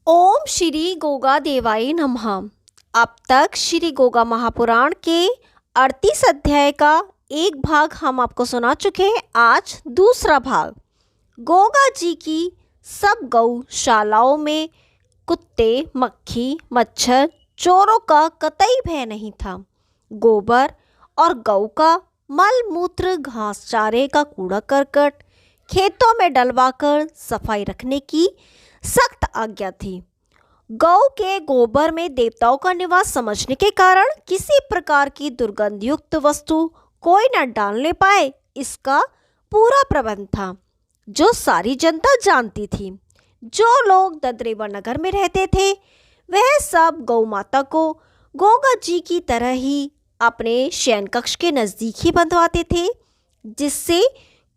ओम श्री गोगा देवाय नमः। अब तक श्री गोगा महापुराण के 38 अध्याय का एक भाग हम आपको सुना चुके हैं। आज दूसरा भाग। गोगा जी की सब गौशालाओं में कुत्ते, मक्खी, मच्छर, चोरों का कतई भय नहीं था। गोबर और गौ का मल मूत्र, घास चारे का कूड़ा करकट खेतों में डलवाकर सफाई रखने की सख्त आज्ञा थी। गौ के गोबर में देवताओं का निवास समझने के कारण किसी प्रकार की दुर्गंधयुक्त वस्तु कोई न डालने पाए, इसका पूरा प्रबंध था, जो सारी जनता जानती थी। जो लोग ददरेवा नगर में रहते थे वह सब गौ माता को गोगा जी की तरह ही अपने शयन कक्ष के नजदीक ही बंधवाते थे, जिससे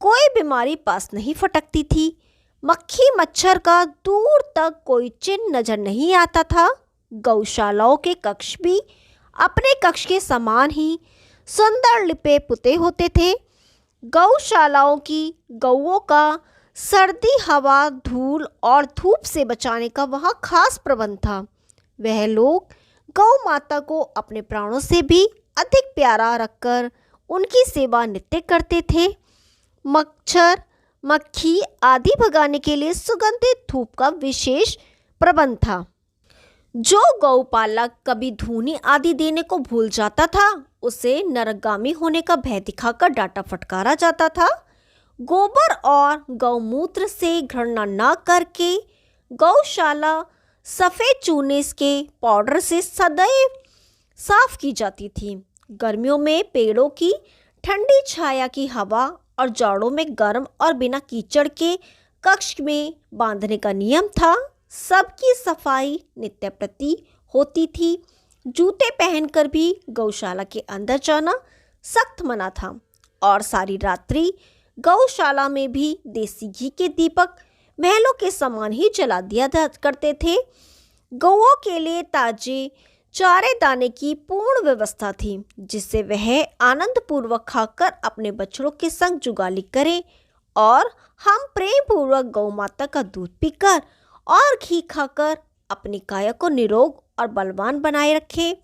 कोई बीमारी पास नहीं फटकती थी। मक्खी मच्छर का दूर तक कोई चिन्ह नजर नहीं आता था। गौशालाओं के कक्ष भी अपने कक्ष के समान ही सुंदर लिपे पुते होते थे। गौशालाओं की गौओं का सर्दी, हवा, धूल और धूप से बचाने का वहाँ खास प्रबंध था। वह लोग गौ माता को अपने प्राणों से भी अधिक प्यारा रखकर उनकी सेवा नित्य करते थे। मच्छर मक्खी आदि भगाने के लिए सुगंधित धूप का विशेष प्रबंध था। जो गौपालक कभी धूनी आदि देने को भूल जाता था, उसे नरकगामी होने का भय दिखाकर डांटा फटकारा जाता था। गोबर और गौमूत्र से घृणा न करके गौशाला सफ़ेद चूने के पाउडर से सदैव साफ की जाती थी। गर्मियों में पेड़ों की ठंडी छाया की हवा और जाड़ों में गर्म और बिना कीचड़ के कक्ष में बांधने का नियम था। सबकी सफाई नित्य प्रति होती थी। जूते पहनकर भी गौशाला के अंदर जाना सख्त मना था और सारी रात्रि गौशाला में भी देसी घी के दीपक महलों के समान ही जला दिया करते थे। गौओं के लिए ताजे चारे दाने की पूर्ण व्यवस्था थी, जिससे वह आनंद पूर्वक खाकर अपने बछड़ों के संग जुगाली करें और हम प्रेम पूर्वक गौ माता का दूध पीकर और घी खाकर अपनी काया को निरोग और बलवान बनाए रखें।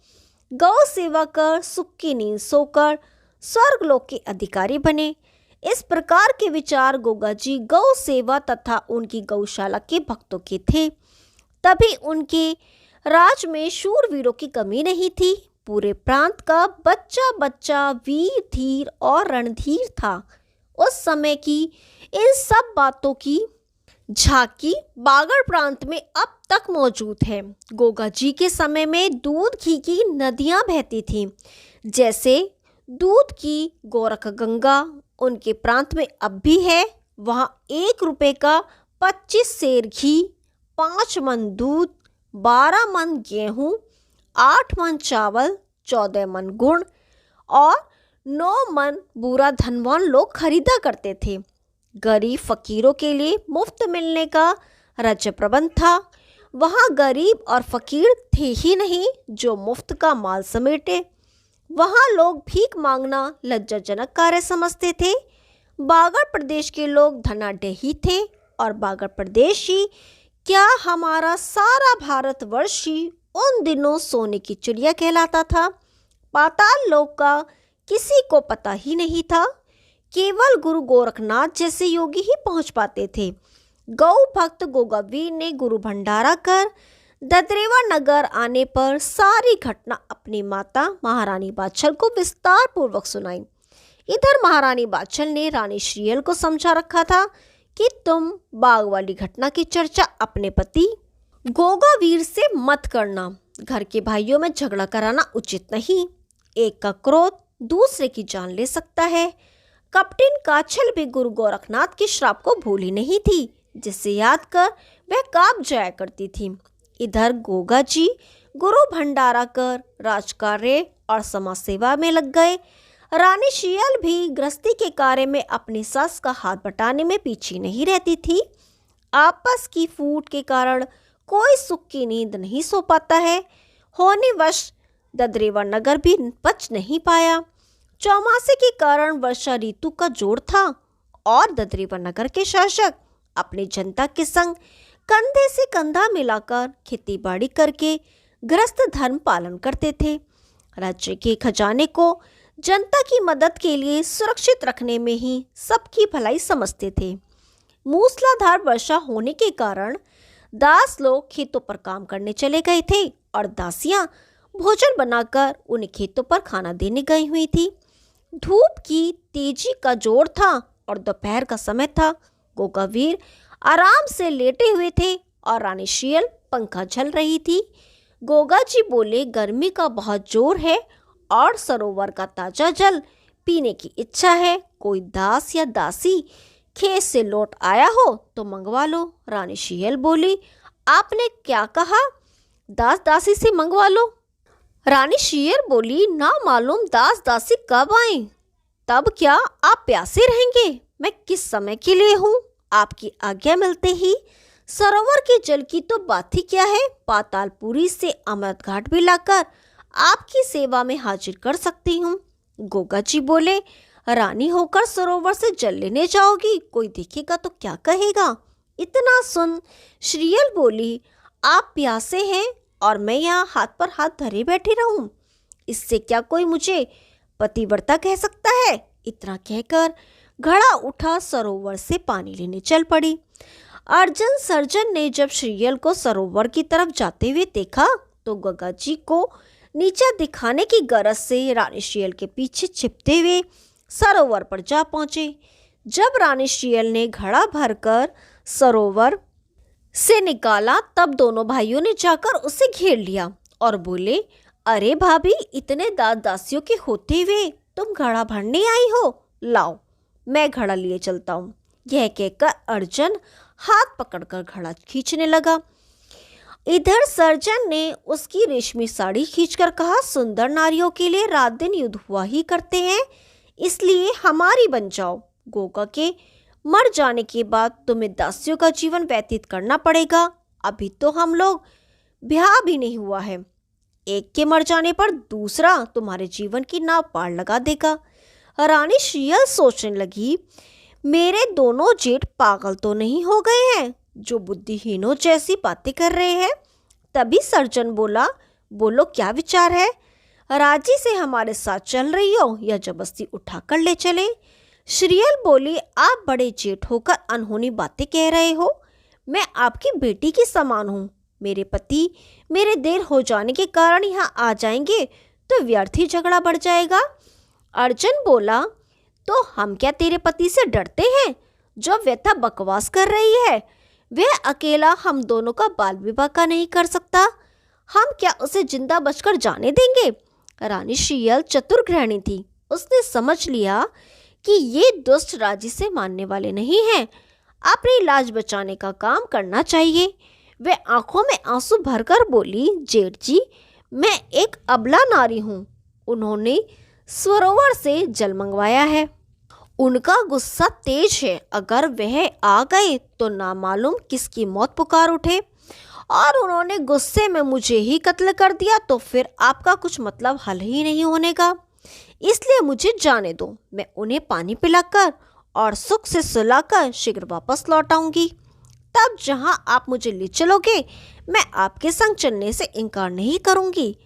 गौ सेवा कर सुख की नींद सोकर स्वर्गलोक के अधिकारी बने। इस प्रकार के विचार गोगा जी गौ सेवा तथा उनकी गौशाला के भक्तों के थे। तभी उनके राज में शूरवीरों की कमी नहीं थी। पूरे प्रांत का बच्चा बच्चा वीर, धीर और रणधीर था। उस समय की इन सब बातों की झांकी बागड़ प्रांत में अब तक मौजूद है। गोगा जी के समय में दूध घी की नदियां बहती थीं, जैसे दूध की गोरख गंगा उनके प्रांत में अब भी है। वहाँ 1 रुपये का 25 सेर घी, 5 मन दूध, 12 मन गेहूं, 8 मन चावल, 14 मन गुड़ और 9 मन बूरा धनवान लोग खरीदा करते थे। गरीब फकीरों के लिए मुफ्त मिलने का राज्य प्रबंध था। वहाँ गरीब और फकीर थे ही नहीं जो मुफ्त का माल समेटे। वहाँ लोग भीख मांगना लज्जाजनक कार्य समझते थे। बागड़ प्रदेश के लोग धनाढ्य थे और बागड़ प्रदेश ही क्या हमारा सारा भारतवर्ष ही उन दिनों सोने की चिड़िया कहलाता था। पाताल लोक का किसी को पता ही नहीं था। केवल गुरु गोरखनाथ जैसे योगी ही पहुंच पाते थे। गौ भक्त गोगावीर ने गुरु भंडारा कर ददरेवा नगर आने पर सारी घटना अपनी माता महारानी बाछल को विस्तार पूर्वक सुनाई। इधर महारानी बाछल ने रानी श्रीयल को समझा रखा था कि तुम बाग वाली घटना की चर्चा अपने पति गोगावीर से मत करना। घर के भाइयों में झगड़ा कराना उचित नहीं। एक का क्रोध दूसरे की जान ले सकता है। कपटिन काछल भी गुरु गोरखनाथ के श्राप को भूली नहीं थी, जिसे याद कर वह कांप जाया करती थी। इधर गोगा जी गुरु भंडारा कर राजकार्य और समाज सेवा में लग गए। रानी शियल भी गृहस्थी के कार्य में अपनी सास का हाथ बटाने में पीछे नहीं रहती थी। आपस की फूट के कारण कोई सुख की नींद नहीं सो पाता है। होने वश ददरेवा नगर भी बच नहीं पाया। चौमासे के कारण वर्षा ऋतु का जोर था और ददरेवा नगर के शासक अपनी जनता के संग कंधे से कंधा मिलाकर खेती बाड़ी करके गृहस्थ धर्म पालन करते थे। राज्य के खजाने को जनता की मदद के लिए सुरक्षित रखने में ही सबकी भलाई समझते थे। मूसलाधार वर्षा होने के कारण दास लोग खेतों पर काम करने चले गए थे और दासियां भोजन बनाकर उन्हें खेतों पर खाना देने गई हुई थी। धूप की तेजी का जोर था और दोपहर का समय था। गोगावीर आराम से लेटे हुए थे और रानी शियल पंखा झल रही थी। गोगा जी बोले, गर्मी का बहुत जोर है और सरोवर का ताजा जल पीने की इच्छा है। कोई दास या दासी खेत से लौट आया हो तो मंगवा लो। रानी शियल बोली, आपने क्या कहा? दास दासी से मंगवा लो। रानी शियल बोली, ना मालूम दास दासी कब आए, तब क्या आप प्यासे रहेंगे? मैं किस समय के लिए हूँ? आपकी आज्ञा मिलते ही सरोवर के जल की तो बात ही क्या है, पातालपुरी से अमृत घाट भी लाकर आपकी सेवा में हाजिर कर सकती हूँ। गोगा जी बोले, रानी होकर सरोवर से जल लेने जाओगी, कोई देखेगा तो क्या कहेगा? इतना सुन श्रीयल बोली, आप प्यासे हैं और मैं यहाँ हाथ पर हाथ धरे बैठे रहूं, इससे क्या कोई मुझे पतिव्रता कह सकता है? इतना कहकर घड़ा उठा सरोवर से पानी लेने चल पड़ी। अर्जुन सर्जन ने जब श्रीयल को सरोवर की तरफ जाते हुए देखा तो गगा जी को नीचा दिखाने की गरज से रानी शियल के पीछे छिपते हुए सरोवर पर जा पहुंचे। जब रानी शियल ने घड़ा भरकर सरोवर से निकाला तब दोनों भाइयों ने जाकर उसे घेर लिया और बोले, अरे भाभी, इतने दास दासियों के होते हुए तुम घड़ा भरने आई हो? लाओ, मैं घड़ा लिए चलता हूँ। यह कहकर अर्जुन हाथ पकड़कर घड़ा खींचने लगा। इधर सर्जन ने उसकी रेशमी साड़ी खींचकर कहा, सुंदर नारियों के लिए रात दिन युद्ध हुआ ही करते हैं, इसलिए हमारी बन जाओ। गोगा के मर जाने के बाद तुम्हें दासियों का जीवन व्यतीत करना पड़ेगा। अभी तो हम लोग ब्याह भी नहीं हुआ है, एक के मर जाने पर दूसरा तुम्हारे जीवन की नाव पार लगा देगा। रानी शियल सोचने लगी, मेरे दोनों जेठ पागल तो नहीं हो गए हैं जो बुद्धिहीनों जैसी बातें कर रहे हैं। तभी सर्जन बोला, बोलो क्या विचार है? राजी से हमारे साथ चल रही हो या जबरदस्ती उठा कर ले चले? श्रीयल बोली, आप बड़े जेठ होकर अनहोनी बातें कह रहे हो। मैं आपकी बेटी की समान हूँ। मेरे पति मेरे देर हो जाने के कारण यहाँ आ जाएंगे तो व्यर्थ ही झगड़ा बढ़ जाएगा। अर्जुन बोला, तो हम क्या तेरे पति से डरते हैं? जो व्यथा बकवास कर रही है, वह अकेला हम दोनों का बाल विवाह का नहीं कर सकता। हम क्या उसे जिंदा बचकर जाने देंगे? रानी शियल चतुर गृहिणी थी। उसने समझ लिया कि ये दुष्ट राजी से मानने वाले नहीं हैं। अपनी लाज बचाने का काम करना चाहिए। वह आंखों में आंसू भरकर बोली, जेठ जी, मैं एक अबला नारी हूँ। उन्होंने सरोवर से जल मंगवाया है। उनका गुस्सा तेज है, अगर वह आ गए तो ना मालूम किसकी मौत पुकार उठे, और उन्होंने गुस्से में मुझे ही कत्ल कर दिया तो फिर आपका कुछ मतलब हल ही नहीं होने का। इसलिए मुझे जाने दो, मैं उन्हें पानी पिलाकर और सुख से सुलाकर शीघ्र वापस लौट आऊंगी। तब जहां आप मुझे ले चलोगे, मैं आपके संग चलने से इनकार नहीं करूंगी।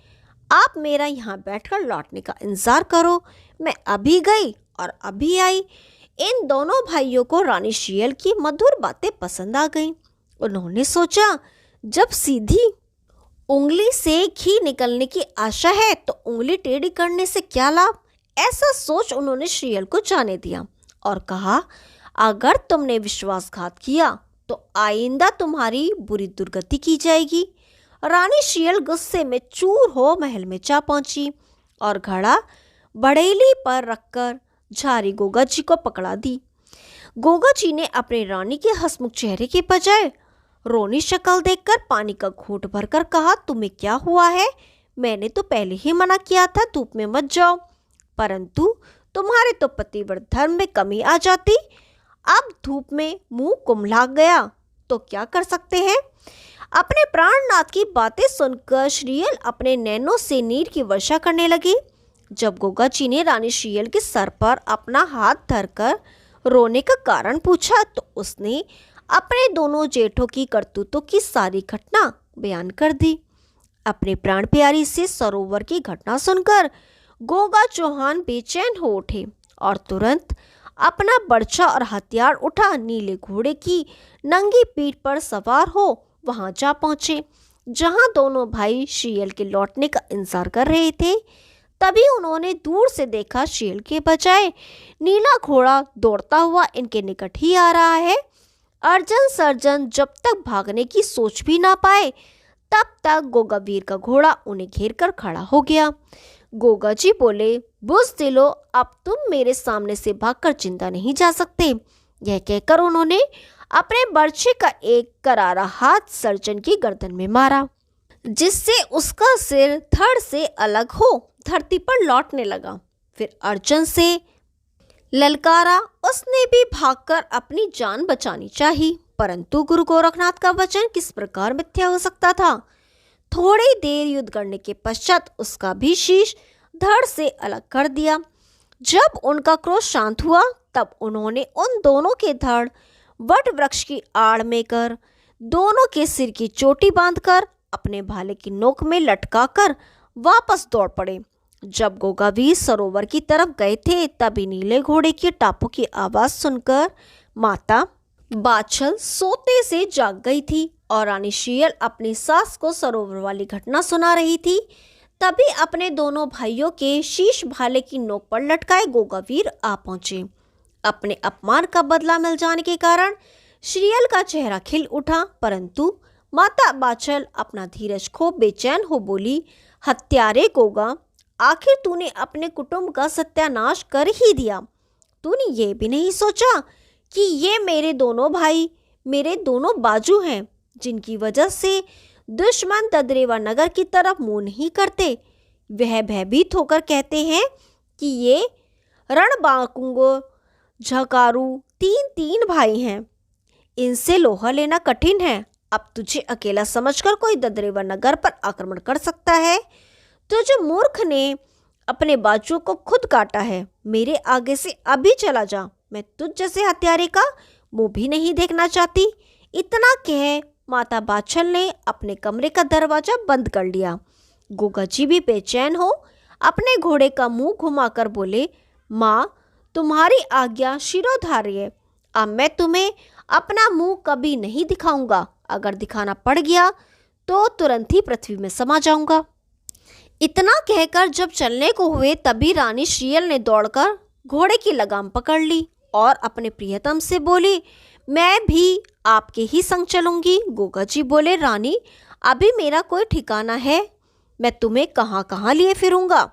आप मेरा यहाँ बैठकर लौटने का इंतजार करो। मैं अभी गई और अभी आई। इन दोनों भाइयों को रानी शियल की मधुर बातें पसंद आ गईं। उन्होंने सोचा, जब सीधी उंगली से घी निकलने की आशा है तो उंगली टेढ़ी करने से क्या लाभ। ऐसा सोच उन्होंने शियल को जाने दिया और कहा, अगर तुमने विश्वासघात किया तो आइंदा तुम्हारी बुरी दुर्गति की जाएगी। रानी शियल गुस्से में चूर हो महल में जा पहुंची और घड़ा बड़ेली पर रखकर झारी गोगा जी को पकड़ा दी। गोगा जी ने अपने रानी के हंसमुख चेहरे के बजाय रोनी शक्ल देखकर पानी का घूंट भरकर कहा, तुम्हें क्या हुआ है? मैंने तो पहले ही मना किया था धूप में मत जाओ, परंतु तुम्हारे तो पतिव्रत धर्म में कमी आ जाती। अब धूप में मुंह कुम्हला गया तो क्या कर सकते हैं। अपने प्राणनाथ की बातें सुनकर श्रीयल अपने नैनों से नीर की वर्षा करने लगी। जब गोगा जी ने रानी श्रीयल के सर पर अपना हाथ धरकर रोने का कारण पूछा तो उसने अपने दोनों जेठों की करतूतों की सारी घटना बयान कर दी। अपने प्राण प्यारी से सरोवर की घटना सुनकर गोगा चौहान बेचैन हो उठे और तुरंत अपना बर्छा और हथियार उठा नीले घोड़े की नंगी पीठ पर सवार हो वहां जा पहुंचे जहां दोनों भाई शियल के लौटने का इंतजार कर रहे थे। तभी उन्होंने दूर से देखा शियल के बजाय नीला घोड़ा दौड़ता हुआ इनके निकट ही आ रहा है। अर्जन सर्जन जब तक भागने की सोच भी ना पाए तब तक गोगावीर का घोड़ा उन्हें घेर कर खड़ा हो गया। गोगा जी बोले, बुज़दिलो, अब तुम मेरे सामने से भागकर जिंदा नहीं जा सकते। यह कहकर उन्होंने अपने बर्छे का एक करारा हाथ सर्जन की गर्दन में मारा, जिससे उसका सिर धड़ से अलग हो धरती पर लौटने लगा। फिर अर्जुन से ललकारा। उसने भी भागकर अपनी जान बचानी चाहिए, परंतु गुरु गोरखनाथ का वचन किस प्रकार मिथ्या हो सकता था। थोड़ी देर युद्ध करने के पश्चात उसका भी शीश धड़ से अलग कर दिया। जब उनका क्रोध शांत हुआ तब उन्होंने उन दोनों के धड़ वट वृक्ष की आड़ में कर दोनों के सिर की चोटी बांधकर अपने भाले की नोक में लटकाकर वापस दौड़ पड़े। जब गोगावीर सरोवर की तरफ गए थे तभी नीले घोड़े के टापों की आवाज सुनकर माता बाछल सोते से जाग गई थी और रानी शियल अपनी सास को सरोवर वाली घटना सुना रही थी। तभी अपने दोनों भाइयों के शीश भाले की नोक पर लटकाए गोगावीर आ पहुंचे। अपने अपमान का बदला मिल जाने के कारण शियल का चेहरा खिल उठा, परंतु माता बाछल अपना धीरज खो बेचैन हो बोली, हत्यारे गोगा, आखिर तूने अपने कुटुंब का सत्यानाश कर ही दिया। तूने ये भी नहीं सोचा कि ये मेरे दोनों भाई, मेरे दोनों बाजू हैं, जिनकी वजह से दुश्मन ददरेवा नगर की तरफ मुंह नहीं करते। वह भयभीत होकर कहते हैं कि ये रणबांकुंगो झकारू तीन भाई हैं, इनसे लोहा लेना कठिन है। अब तुझे अकेला समझकर कोई ददरेवा नगर पर आक्रमण कर सकता है। तुझ मूर्ख ने अपने बाजुओं को खुद काटा है। मेरे आगे से अभी चला जा, मैं तुझ जैसे हत्यारे का मुंह भी नहीं देखना चाहती। इतना कह माता बाछल ने अपने कमरे का दरवाजा बंद कर लिया। गोगा जी भी बेचैन हो अपने घोड़े का मुंह घुमाकर बोले, माँ, तुम्हारी आज्ञा शिरोधार्य। अब मैं तुम्हें अपना मुंह कभी नहीं दिखाऊंगा। अगर दिखाना पड़ गया तो तुरंत ही पृथ्वी में समा जाऊंगा। इतना कहकर जब चलने को हुए तभी रानी शियल ने दौड़कर घोड़े की लगाम पकड़ ली और अपने प्रियतम से बोली, मैं भी आपके ही संग चलूंगी। गोगा जी बोले, रानी, अभी मेरा कोई ठिकाना है, मैं तुम्हें कहाँ कहाँ लिए फिरूंगा।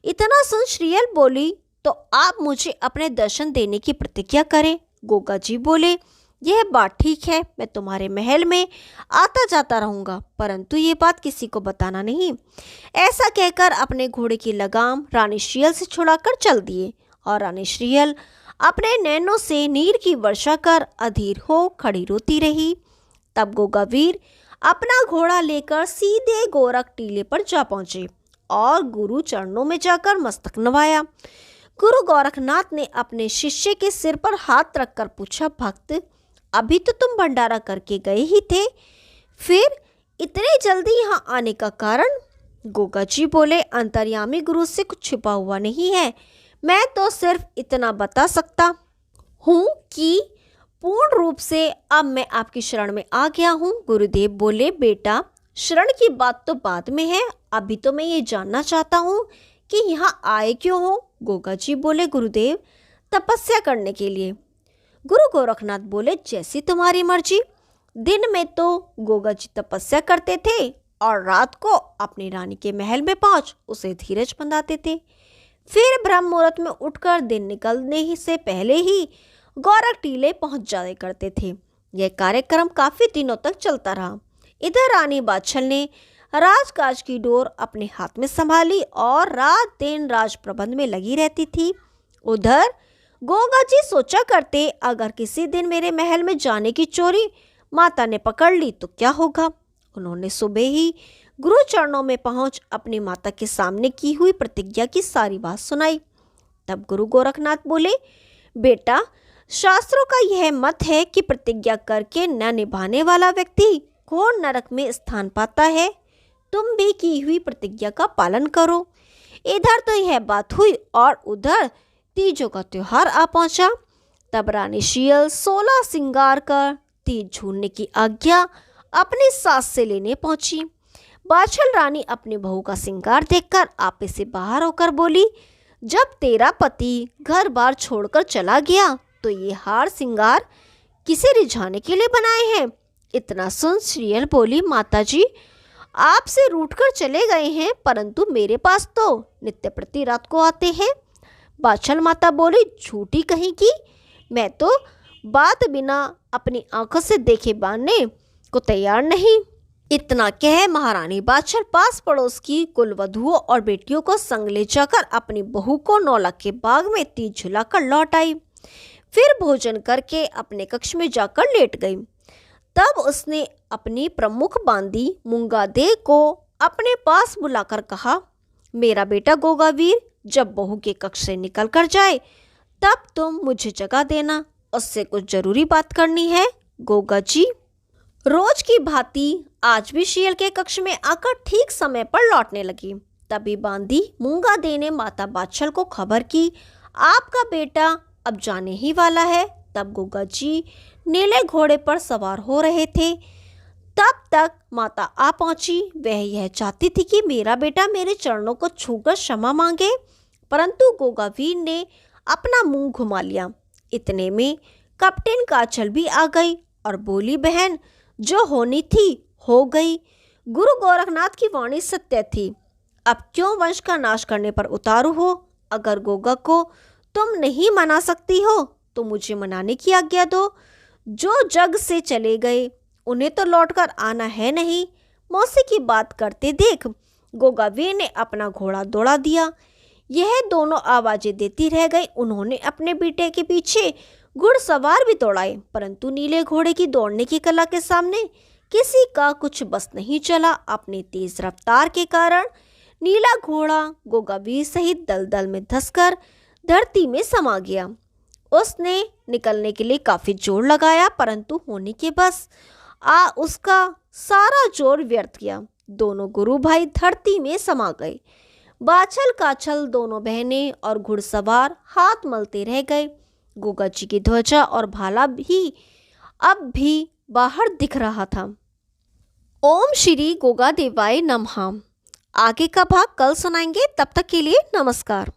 इतना सुन शियल बोली, तो आप मुझे अपने दर्शन देने की प्रतिज्ञा करें। गोगा जी बोले, यह बात ठीक है, मैं तुम्हारे महल में आता जाता रहूंगा, परंतु ये बात किसी को बताना नहीं। ऐसा कहकर अपने घोड़े की लगाम रानी शियल से छुड़ाकर चल दिए और रानी शियल अपने नैनों से नीर की वर्षा कर अधीर हो खड़ी रोती रही। तब गोगावीर अपना घोड़ा लेकर सीधे गोरख टीले पर जा पहुंचे और गुरु चरणों में जाकर मस्तक नवाया। गुरु गोरखनाथ ने अपने शिष्य के सिर पर हाथ रखकर पूछा, भक्त, अभी तो तुम भंडारा करके गए ही थे, फिर इतने जल्दी यहाँ आने का कारण? गोगा जी बोले, अंतर्यामी गुरु से कुछ छिपा हुआ नहीं है। मैं तो सिर्फ इतना बता सकता हूँ कि पूर्ण रूप से अब मैं आपकी शरण में आ गया हूँ। गुरुदेव बोले, बेटा, शरण की बात तो बाद में है, अभी तो मैं ये जानना चाहता हूँ कि यहाँ आए क्यों हो। गोगा जी बोले, गुरुदेव, तपस्या करने के लिए। गुरु गोरखनाथ बोले, जैसी तुम्हारी मर्जी। दिन में तो गोगा जी तपस्या करते थे और रात को अपनी रानी के महल में पहुंच उसे धीरज बंधाते थे। फिर ब्रह्म मुहूर्त में उठकर दिन निकलने ही से पहले ही गोरख टीले पहुंच जाया करते थे। यह कार्यक्रम काफी दिनों तक चलता रहा। इधर रानी बाछल ने राजकाज की डोर अपने हाथ में संभाली और रात दिन राज प्रबंध में लगी रहती थी। उधर गोगा जी सोचा करते, अगर किसी दिन मेरे महल में जाने की चोरी माता ने पकड़ ली तो क्या होगा। उन्होंने सुबह ही गुरु चरणों में पहुंच अपनी माता के सामने की हुई प्रतिज्ञा की सारी बात सुनाई। तब गुरु गोरखनाथ बोले, बेटा, शास्त्रों का यह मत है कि प्रतिज्ञा करके न निभाने वाला व्यक्ति घोर नरक में स्थान पाता है। तुम भी की हुई प्रतिज्ञा का पालन करो। इधर तो यह बात हुई और उधर तीजों का त्योहार आ पहुंचा। तब रानी शियल 16 श्रृंगार कर तीज झूलने की आज्ञा अपनी सास से लेने पहुंची। बाछल रानी अपनी बहू का श्रृंगार देखकर आपे से बाहर होकर बोली, जब तेरा पति घर बार छोड़कर चला गया तो ये हार श्रृंगार किसे रिझाने के लिए बनाए हैं? इतना सुन शियल बोली, माताजी आपसे रूठकर चले गए हैं, परंतु मेरे पास तो नित्य प्रति रात को आते हैं। बाछल माता बोली, झूठी कहीं की, मैं तो बात बिना अपनी आंखों से देखे बांधने को तैयार नहीं। इतना कह महारानी बाछल पास पड़ोस की कुलवधुओं और बेटियों को संग ले जाकर अपनी बहू को नौलख के बाग में तीज झुलाकर लौट आई। फिर भोजन करके अपने कक्ष में जाकर लेट गई। तब उसने अपनी प्रमुख बांदी मूंगादेह को अपने पास बुलाकर कहा, मेरा बेटा गोगावीर जब बहू के कक्ष से निकल कर जाए तब तुम मुझे जगा देना, उससे कुछ जरूरी बात करनी है। गोगा जी रोज की भांति आज भी शियल के कक्ष में आकर ठीक समय पर लौटने लगी। तभी बांदी मूंगादेह ने माता बाछल को खबर की, आपका बेटा अब जाने ही वाला है। तब गोगा जी नीले घोड़े पर सवार हो रहे थे। तब तक माता आ पहुंची। वह यह चाहती थी कि मेरा बेटा मेरे चरणों को छूकर क्षमा मांगे, परंतु गोगावीर ने अपना मुंह घुमा लिया। इतने में कप्तान काचल भी आ गई और बोली, बहन जो होनी थी हो गई। गुरु गोरखनाथ की वाणी सत्य थी। अब क्यों वंश का नाश करने पर उतारू हो? अगर गोगा को तुम नहीं मना सकती हो तो मुझे मनाने की आज्ञा दो। जो जग से चले गए उन्हें तो लौटकर आना है नहीं। मौसी की बात करते देख गोगावीर ने अपना घोड़ा दौड़ा दिया। यह दोनों आवाजें देती रह गई। उन्होंने अपने बेटे के पीछे घुड़सवार भी दौड़ाए, परंतु नीले घोड़े की दौड़ने की कला के सामने किसी का कुछ बस नहीं चला। अपनी तेज रफ्तार के कारण नीला घोड़ा गोगावीर सहित दलदल में धंसकर धरती में समा गया। उसने निकलने के लिए काफी जोर लगाया, परंतु होने के बस उसका सारा जोर व्यर्थ गया। दोनों गुरु भाई धरती में समा गए। बाछल काछल दोनों बहनें और घुड़सवार हाथ मलते रह गए। गोगा जी की ध्वजा और भाला भी अब भी बाहर दिख रहा था। ओम श्री गोगा देवाय नमः। आगे का भाग कल सुनाएंगे। तब तक के लिए नमस्कार।